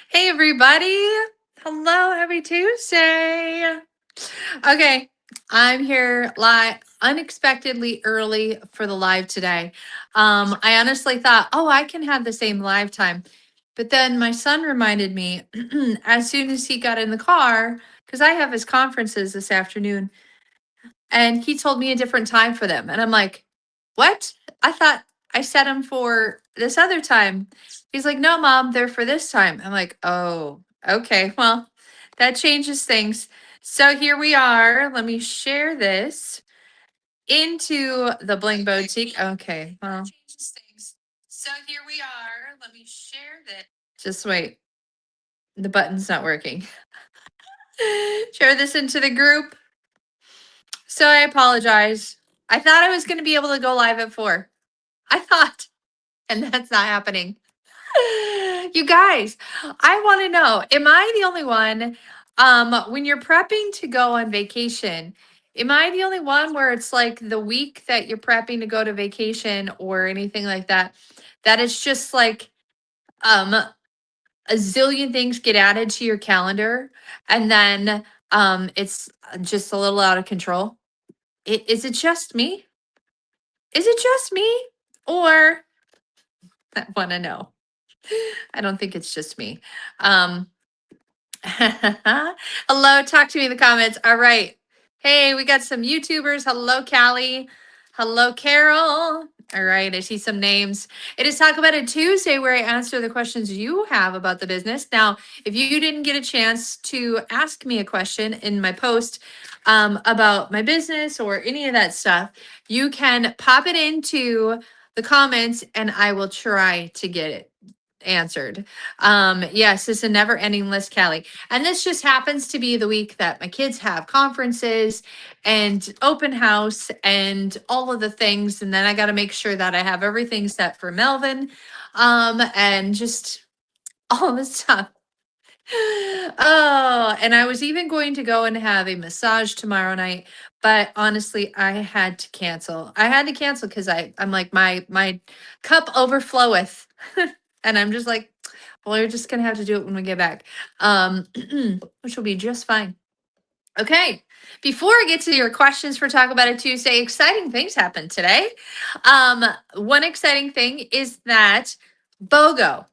Hey, everybody. Hello, happy Tuesday. Okay, I'm here live unexpectedly early for the live today. I honestly thought, oh, I can have the same live time. But then my son reminded me as soon as he got in the car, because I have his conferences this afternoon, and he told me a different time for them. And I'm like, what? I thought I set them for this other time. He's like, no, mom, they're for this time. I'm like, oh, okay. Well, that changes things. So here we are. Let me share this into the Bling Boutique. Okay. Well, changes things. So here we are. Let me share this. Just wait. The button's not working. Share this into the group. So I apologize. I thought I was going to be able to go live at 4. I thought, and that's not happening. You guys, I want to know, am I the only one when you're prepping to go on vacation, am I the only one where it's like the week that you're prepping to go to vacation or anything like that, that it's just like a zillion things get added to your calendar and then it's just a little out of control? Is it just me? Is it just me? Or I want to know. I don't think it's just me. Um, hello, talk to me in the comments. All right. Hey, we got some YouTubers. Hello, Callie. Hello, Carol. All right, I see some names. It is Talk About It Tuesday where I answer the questions you have about the business. Now, if you didn't get a chance to ask me a question in my post about my business or any of that stuff, you can pop it into the comments and I will try to get it answered. Yes, it's a never ending list, Callie. And this just happens to be the week that my kids have conferences and open house and all of the things. And then I got to make sure that I have everything set for Melvin. And just all this stuff. Oh, and I was even going to go and have a massage tomorrow night, but honestly, I had to cancel. I had to cancel because I'm like my cup overfloweth. And I'm just like, well, we're just gonna have to do it when we get back. Which will be just fine. Okay. Before I get to your questions for Talk About It Tuesday, exciting things happened today. One exciting thing is that BOGO.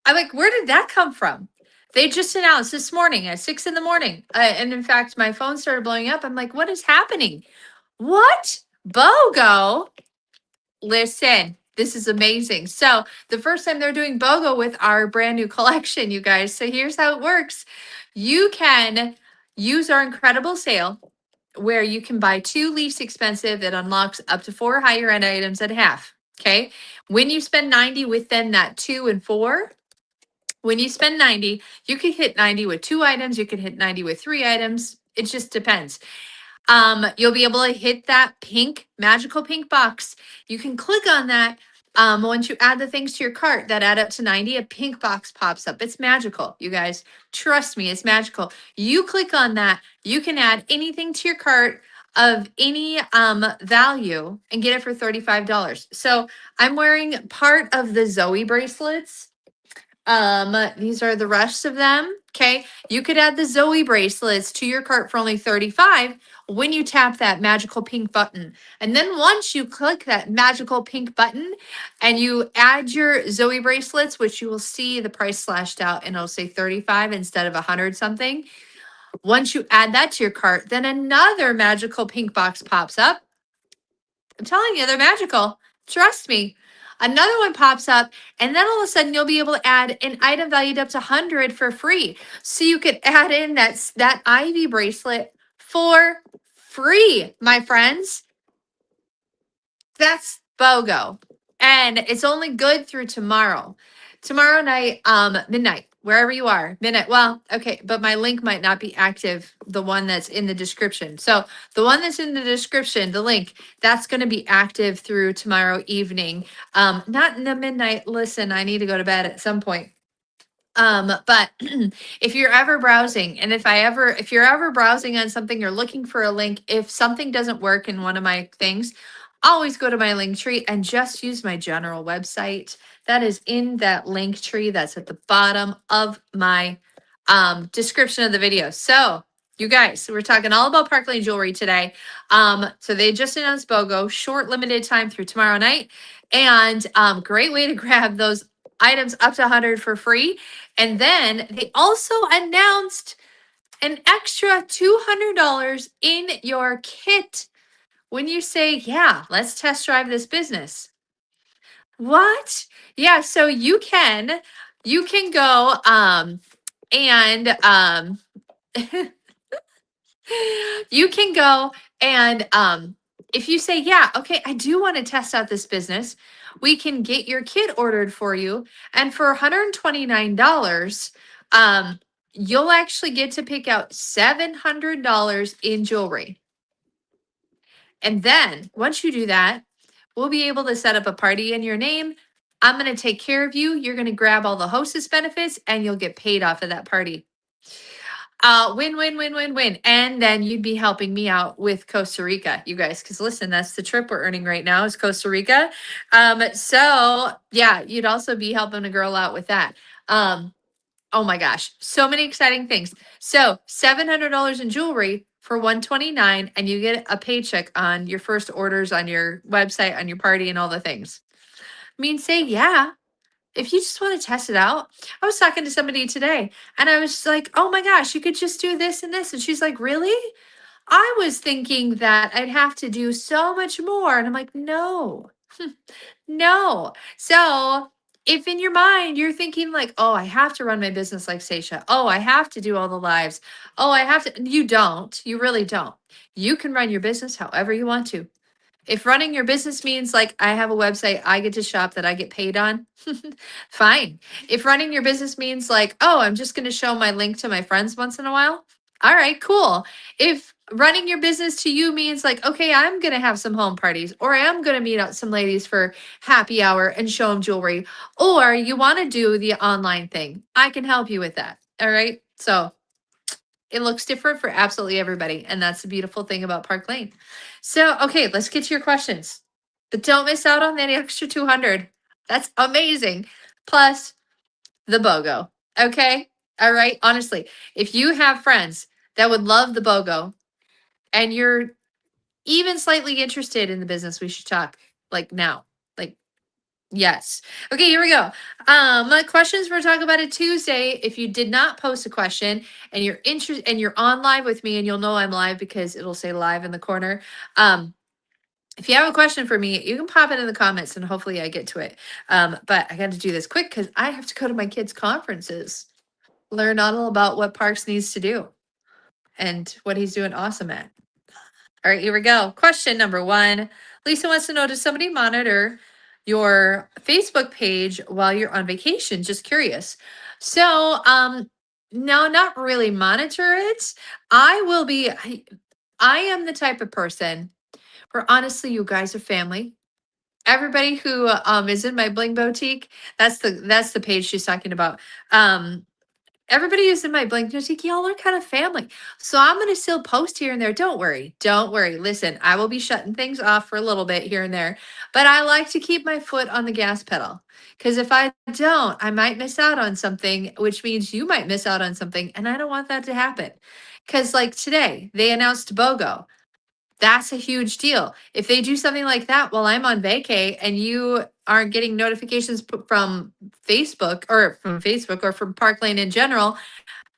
I'm like, where did that come from? They just announced this morning at 6 in the morning. And in fact, my phone started blowing up. I'm like, what is happening? What? BOGO? Listen, this is amazing. So the first time they're doing BOGO with our brand new collection, you guys. So here's how it works. You can use our incredible sale where you can buy 2 least expensive that unlocks up to 4 higher end items at half. Okay. When you spend 90 within that 2 and 4, when you spend 90, you could hit 90 with 2 items, you could hit 90 with 3 items. It just depends. You'll be able to hit that pink, magical pink box. You can click on that. Once you add the things to your cart that add up to 90, a pink box pops up. It's magical, you guys. Trust me, it's magical. You click on that, you can add anything to your cart of any value and get it for $35. So I'm wearing part of the Zoe bracelets. These are the rest of them. Okay. You could add the Zoe bracelets to your cart for only 35 when you tap that magical pink button. And then once you click that magical pink button and you add your Zoe bracelets, which you will see the price slashed out and it'll say 35 instead of 100 something. Once you add that to your cart, then another magical pink box pops up. I'm telling you, they're magical. Trust me. Another one pops up, and then all of a sudden you'll be able to add an item valued up to 100 for free. So you could add in that Ivy bracelet for free, my friends. That's BOGO. And it's only good through tomorrow. Tomorrow night, midnight, wherever you are, midnight. Well, okay, but my link might not be active, the one that's in the description. So the one that's in the description, the link, that's going to be active through tomorrow evening. Not in the midnight. Listen, I need to go to bed at some point. But if you're ever browsing and if you're ever browsing on something, you're looking for a link, if something doesn't work in one of my things, always go to my link tree and just use my general website. That is in that link tree that's at the bottom of my description of the video. So you guys, we're talking all about Park Lane Jewelry today. So they just announced BOGO, short limited time through tomorrow night. And great way to grab those items up to 100 for free. And then they also announced an extra $200 in your kit when you say, yeah, let's test drive this business. What? Yeah, so you can go and you can go and if you say, yeah, okay, I do want to test out this business, we can get your kit ordered for you. And for $129, you'll actually get to pick out $700 in jewelry. And then once you do that, we'll be able to set up a party in your name. I'm going to take care of you. You're going to grab all the hostess benefits and you'll get paid off of that party. Win, win, win, win, win. And then you'd be helping me out with Costa Rica, you guys, because listen, that's the trip we're earning right now is Costa Rica. So yeah, you'd also be helping a girl out with that. Oh my gosh, so many exciting things. So $700 in jewelry for $129, and you get a paycheck on your first orders on your website, on your party, and all the things. I mean, say yeah. If you just want to test it out. I was talking to somebody today and I was just like, oh my gosh, you could just do this and this. And she's like, really? I was thinking that I'd have to do so much more. And I'm like, no, no. So if in your mind you're thinking like, oh, I have to run my business like Seisha. Oh, I have to do all the lives. Oh, I have to. You don't. You really don't. You can run your business however you want to. If running your business means like I have a website I get to shop that I get paid on, fine. If running your business means like, oh, I'm just going to show my link to my friends once in a while, all right, cool. If running your business to you means like, okay, I'm going to have some home parties or I am going to meet out some ladies for happy hour and show them jewelry, or you want to do the online thing, I can help you with that. All right. So it looks different for absolutely everybody. And that's the beautiful thing about Park Lane. So, okay, let's get to your questions. But don't miss out on that extra 200. That's amazing. Plus the BOGO. Okay? All right. Honestly, if you have friends that would love the BOGO and you're even slightly interested in the business, we should talk like now. Like yes. Okay, here we go. Questions we're talking about it Tuesday. If you did not post a question and you're interested and you're on live with me, and you'll know I'm live because it'll say live in the corner. If you have a question for me, you can pop it in the comments and hopefully I get to it. But I got to do this quick because I have to go to my kids' conferences, learn all about what Parks needs to do and what he's doing awesome at. All right, here we go. Question number 1. Lisa wants to know, does somebody monitor your Facebook page while you're on vacation? Just curious. So, no, not really monitor it. I am the type of person where honestly, you guys are family. Everybody who is in my bling boutique, that's the page she's talking about. Everybody who's in my blank boutique, y'all are kind of family. So I'm going to still post here and there. Don't worry. Don't worry. Listen, I will be shutting things off for a little bit here and there, but I like to keep my foot on the gas pedal because if I don't, I might miss out on something, which means you might miss out on something. And I don't want that to happen. Because like today, they announced BOGO. That's a huge deal. If they do something like that while I'm on vacay and you aren't getting notifications from Facebook or from Park Lane in general,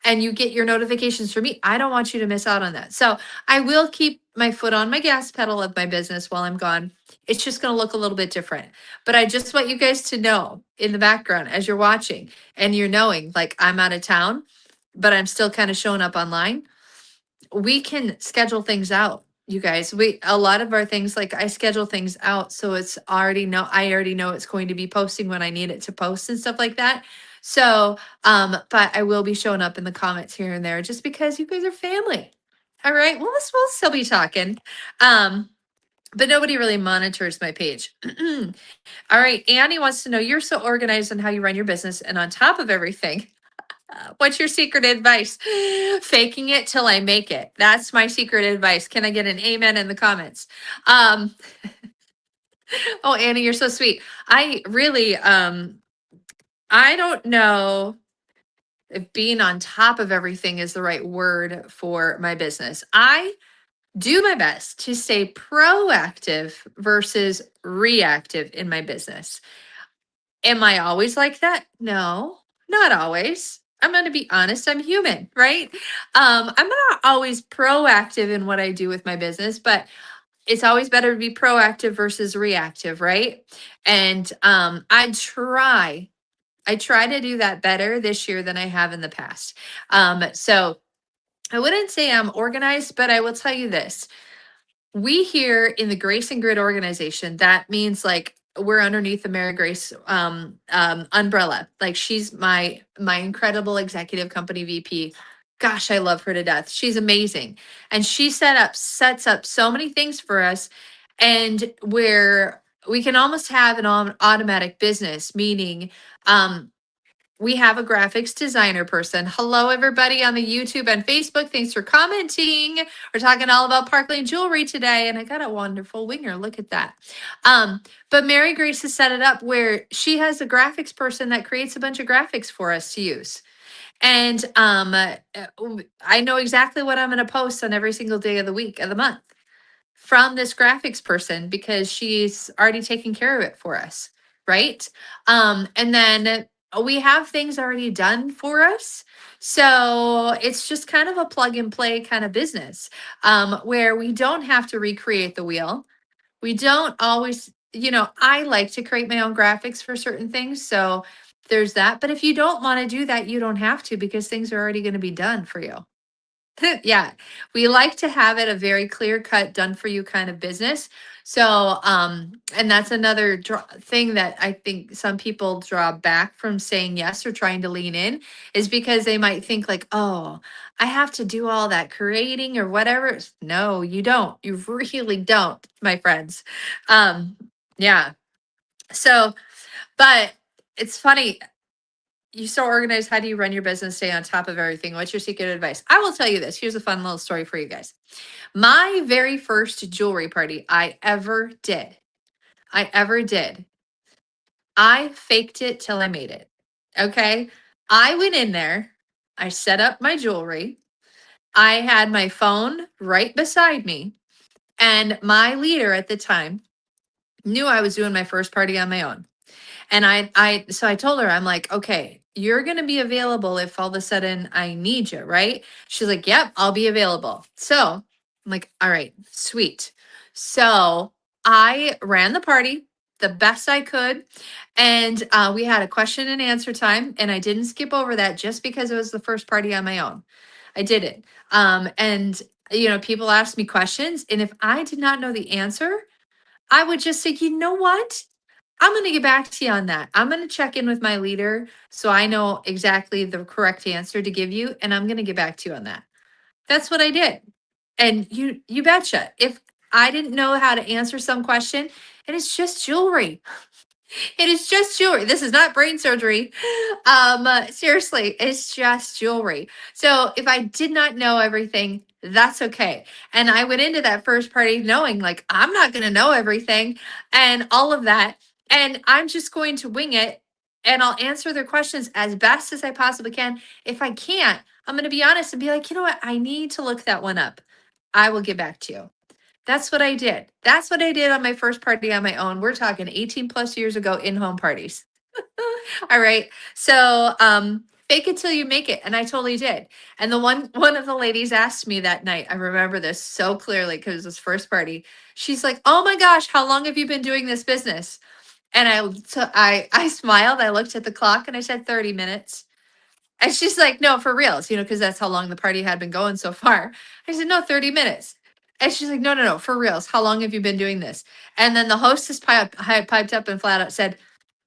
and you get your notifications from me, I don't want you to miss out on that. So I will keep my foot on my gas pedal of my business while I'm gone. It's just going to look a little bit different. But I just want you guys to know in the background as you're watching and you're knowing like I'm out of town, but I'm still kind of showing up online. We can schedule things out, you guys. A lot of our things, like I schedule things out so I already know it's going to be posting when I need it to post and stuff like that. So but I will be showing up in the comments here and there just because you guys are family. All right, well, we'll still be talking. But nobody really monitors my page. All right, Annie wants to know, you're so organized on how you run your business, and on top of everything, what's your secret advice? Faking it till I make it. That's my secret advice. Can I get an amen in the comments? Oh, Annie, you're so sweet. I really, I don't know if being on top of everything is the right word for my business. I do my best to stay proactive versus reactive in my business. Am I always like that? No, not always. I'm going to be honest, I'm human, right? I'm not always proactive in what I do with my business, but it's always better to be proactive versus reactive, right? And I try to do that better this year than I have in the past. So I wouldn't say I'm organized, but I will tell you this. We here in the Grace and Grid organization, that means like we're underneath the Mary Grace umbrella. Like she's my incredible executive company VP. Gosh, I love her to death. She's amazing. And she sets up so many things for us, and where we can almost have an automatic business, meaning we have a graphics designer person. Hello, everybody on the YouTube and Facebook. Thanks for commenting. We're talking all about Park Lane jewelry today, and I got a wonderful winger. Look at that. But Mary Grace has set it up where she has a graphics person that creates a bunch of graphics for us to use. And I know exactly what I'm going to post on every single day of the week of the month from this graphics person because she's already taken care of it for us, right? And then we have things already done for us. So it's just kind of a plug and play kind of business, where we don't have to recreate the wheel. We don't always, I like to create my own graphics for certain things. So there's that. But if you don't want to do that, you don't have to because things are already going to be done for you. Yeah, we like to have it a very clear cut, done for you kind of business. So, and that's another thing that I think some people draw back from saying yes or trying to lean in is because they might think like, oh, I have to do all that creating or whatever. No, you don't. You really don't, my friends. Um, yeah. So, but it's funny, you so organized. How do you run your business, stay on top of everything? What's your secret advice? I will tell you this. Here's a fun little story for you guys. My very first jewelry party I ever did, I faked it till I made it. Okay. I went in there, I set up my jewelry, I had my phone right beside me, and my leader at the time knew I was doing my first party on my own. And so I told her, I'm like, okay, you're going to be available if all of a sudden I need you, right? She's like, yep, I'll be available. So I'm like, all right, sweet. So I ran the party the best I could. And we had a question and answer time. And I didn't skip over that just because it was the first party on my own. I did it. And, people asked me questions. And if I did not know the answer, I would just say, you know what? I'm going to get back to you on that. I'm going to check in with my leader so I know exactly the correct answer to give you, and I'm going to get back to you on that. That's what I did. And you betcha. If I didn't know how to answer some question, and it's just jewelry. It is just jewelry. This is not brain surgery. Seriously, it's just jewelry. So if I did not know everything, that's okay. And I went into that first party knowing like I'm not going to know everything and all of that. And I'm just going to wing it and I'll answer their questions as best as I possibly can. If I can't, I'm going to be honest and be like, you know what? I need to look that one up. I will get back to you. That's what I did. That's what I did on my first party on my own. We're talking 18 plus years ago in home parties. All right. So, fake it till you make it. And I totally did. And one of the ladies asked me that night, I remember this so clearly because it was this first party. She's like, oh my gosh, how long have you been doing this business? And I smiled. I looked at the clock and I said 30 minutes. And she's like, no, for reals, because that's how long the party had been going so far. I said, no, 30 minutes. And she's like, no, no, no, for reals. How long have you been doing this? And then the hostess piped up and flat out said,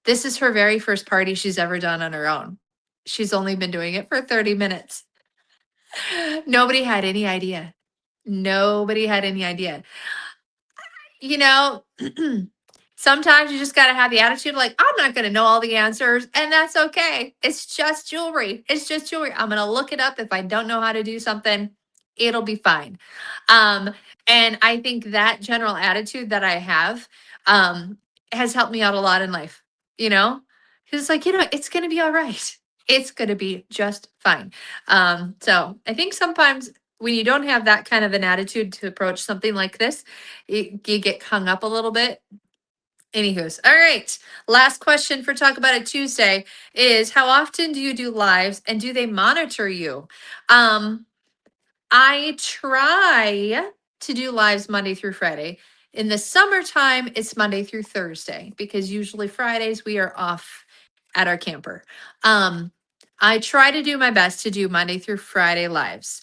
this is her very first party she's ever done on her own. She's only been doing it for 30 minutes. Nobody had any idea. Nobody had any idea. You know, sometimes you just got to have the attitude like, I'm not going to know all the answers, and that's okay. It's just jewelry. It's just jewelry. I'm going to look it up. If I don't know how to do something, it'll be fine. Um, and I think that general attitude that I have um, has helped me out a lot in life, you know? 'Cause it's like, it's gonna be all right. It's gonna be just fine. So I think sometimes when you don't have that kind of an attitude to approach something like this, you get hung up a little bit. Anywho's, all right. Last question for Talk About It Tuesday is, how often do you do lives and do they monitor you? Um, I try to do lives Monday through Friday. In the summertime, it's Monday through Thursday because usually Fridays we are off at our camper. Um, I try to do my best to do Monday through Friday lives.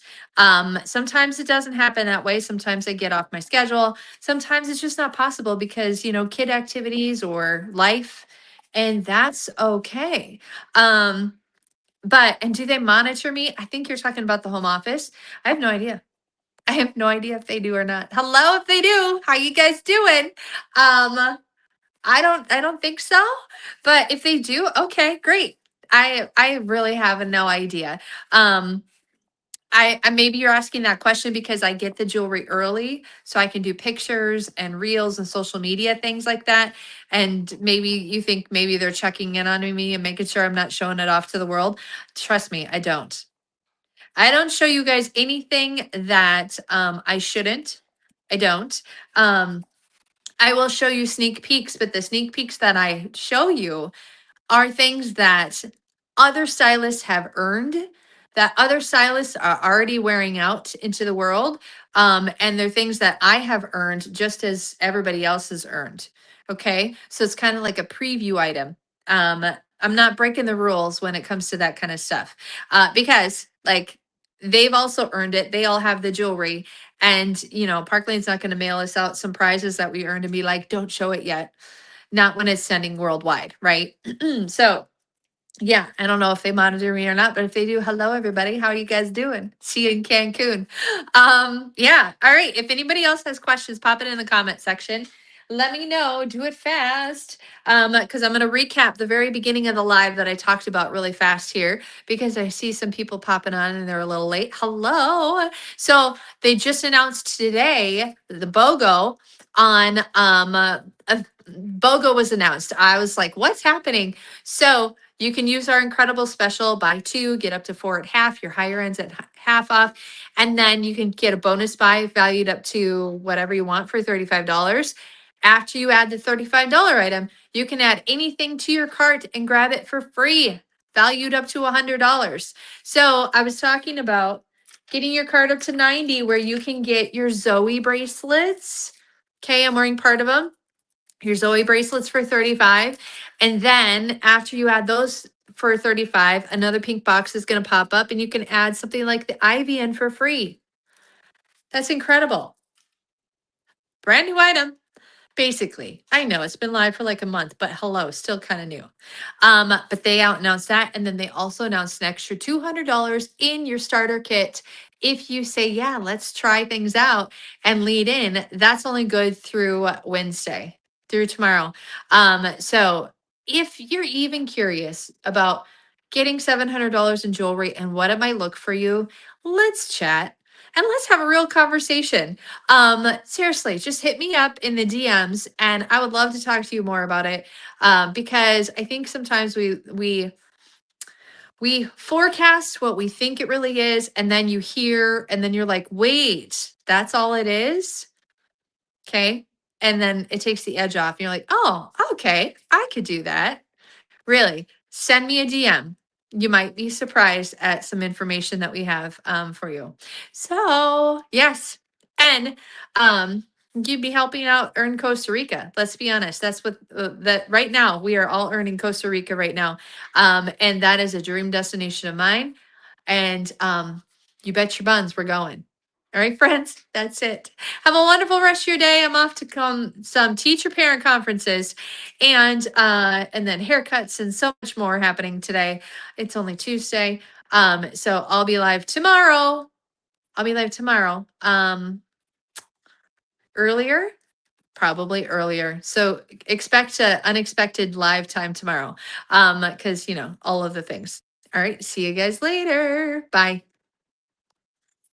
Sometimes it doesn't happen that way. Sometimes I get off my schedule. Sometimes it's just not possible because, kid activities or life, and that's okay. Um, and do they monitor me? I think you're talking about the home office. I have no idea. I have no idea if they do or not. Hello, if they do, how you guys doing? Um, I don't think so, but if they do, okay, great. I really have no idea. Um, maybe you're asking that question because I get the jewelry early, so I can do pictures and reels and social media things like that. And maybe you think maybe they're checking in on me and making sure I'm not showing it off to the world. Trust me, I don't. I don't show you guys anything that I shouldn't. I don't. Um, I will show you sneak peeks, but the sneak peeks that I show you are things that other stylists have earned, that other stylists are already wearing out into the world. And they're things that I have earned just as everybody else has earned. Okay. So it's kind of like a preview item. Um, I'm not breaking the rules when it comes to that kind of stuff, because like they've also earned it. They all have the jewelry. And, Parkland's not going to mail us out some prizes that we earned and be like, don't show it yet. Not when it's sending worldwide, right? So, yeah, I don't know if they monitor me or not, but if they do, hello everybody. How are you guys doing? See you in Cancun. Yeah. All right. If anybody else has questions, pop it in the comment section. Let me know. Do it fast. Because I'm gonna recap the very beginning of the live that I talked about really fast here because I see some people popping on and they're a little late. Hello. So they just announced today the BOGO on BOGO was announced. I was like, what's happening? So you can use our incredible special, buy two, get up to four at half. Your higher ends at half off. And then you can get a bonus buy valued up to whatever you want for $35. After you add the $35 item, you can add anything to your cart and grab it for free, valued up to $100. So I was talking about getting your cart up to 90 where you can get your Zoe bracelets. Okay, I'm wearing part of them. Your Zoe bracelets for 35. And then after you add those for 35, another pink box is going to pop up and you can add something like the Ivy in for free. That's incredible. Brand new item. Basically, I know it's been live for like a month, but hello, still kind of new. But they announced that, and then they also announced an extra $200 in your starter kit. If you say, yeah, let's try things out and lead in, that's only good through Wednesday, through tomorrow. So if you're even curious about getting $700 in jewelry and what it might look for you, let's chat and let's have a real conversation. Seriously, just hit me up in the DMs and I would love to talk to you more about it. Because I think sometimes we forecast what we think it really is, and then you hear, and then you're like, wait, that's all it is? Okay. And then it takes the edge off. And you're like, oh, okay, I could do that. Really, send me a DM. You might be surprised at some information that we have for you. So, yes. And you'd be helping out earn Costa Rica. Let's be honest. That's what that right now we are all earning Costa Rica right now. And that is a dream destination of mine. And you bet your buns we're going. All right, friends, that's it. Have a wonderful rest of your day. I'm off to some teacher parent conferences and then haircuts and so much more happening today. It's only Tuesday. So I'll be live tomorrow. Earlier, probably earlier. So expect an unexpected live time tomorrow. Because all of the things. All right, see you guys later. Bye.